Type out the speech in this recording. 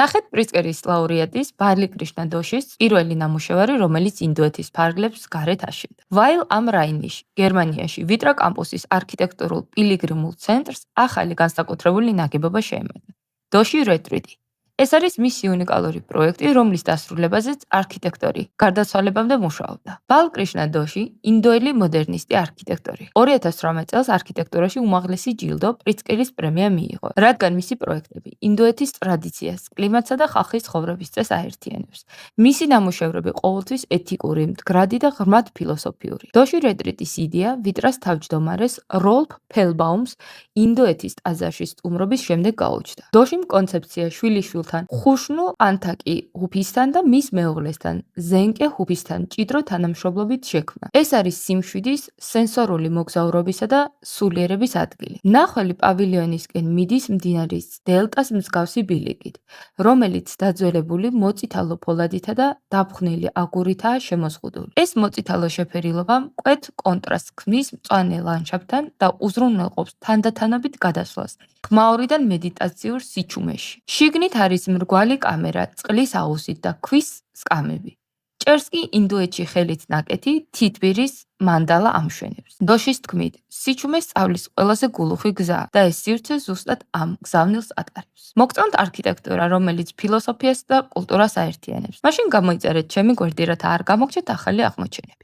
ნახეთ პრიცკერის ლაურეატის ბალი კრიშნა დოშის პირველი ნამუშევარი, რომელიც ინდოეთის ფარგლებს გარეთ აშენდა. ვაილ ამ რაინიში, გერმანიაში, ვიტრა კამპუსის არქიტექტურულ პილიგრიმულ ცენტრს ახალი განსაკუთრებული ნაგებობა შეემატა. დოში რეტრიტი. ეს არის მისი უნიკალური პროექტი, რომლის დასრულებაზეც არქიტექტორი გარდაცვალებამდე მუშაობდა. ბალ კრიშნა დოში ინდოელი მოდერნისტი არქიტექტორი. 2018 წელს არქიტექტურაში უმაღლესი ჯილდო პრიცკერის პრემია მიიღო, რადგან მისი პროექტები ინდოეთის ტრადიციას, კლიმატსა და ხალხის ცხოვრების წესს აერთიანებს. მისი ნამუშევრები ყოველთვის ეთიკური, მდგრადი და ღრმად ფილოსოფიური. დოში რეტრიტის იდეა ვიტრას თავმჯდომარეს როლფ ფელბაუმს ინდოეთის ტაძარში სტუმრობის შემდეგ გაუჩნდა. დოშიმ კონცეფცია შვილიშვილთან ხუშნუ ანთაკი ჰუფისთან და მის მეუღლესთან ზენკე ჰუფისთან მჭიდრო თანამშრომლობით შექმნა. ეს არის სიმშვიდის, სენსორული მოგზაურობისა და სულიერების ადგილი. მნახველი პავილიონისკენ მიდის მდინარის დელტას მსგავსი ბილიკით, რომელიც დაძველებული მოწითალო ფოლადითა და დაფხვნილი აგურითაა შემოზღუდული. ეს მოწითალო შეფერილობა მკვეთ კონტრასტს ქმნის მწვანე ლანდშაფტთან და უზრუნველყოფს თანდათანობით გადასვლას ხმაურიდან მედიტაციურ სიჩუმეში. შიგნით არის მრგვალი კამერა, წყლის აუზით და ქვის სკამები. ჭერს კი ინდოეთში ხელით ნაკეთი თითბირის მანდალა ამშვენებს. დოშის თქმით, სიჩუმე სწავლის ყველაზე გულუხი გზაა და ეს სივრცე ზუსტად ამ გზავნილს ატარებს. მოგწონთ არქიტექტურა, რომელიც ფილოსოფიას და კულტურას აერთიანებს? მაშინ გამოიწერეთ ჩემი გვერდი, რათა არ გამოგჩეთ ახალი აღმოჩენები.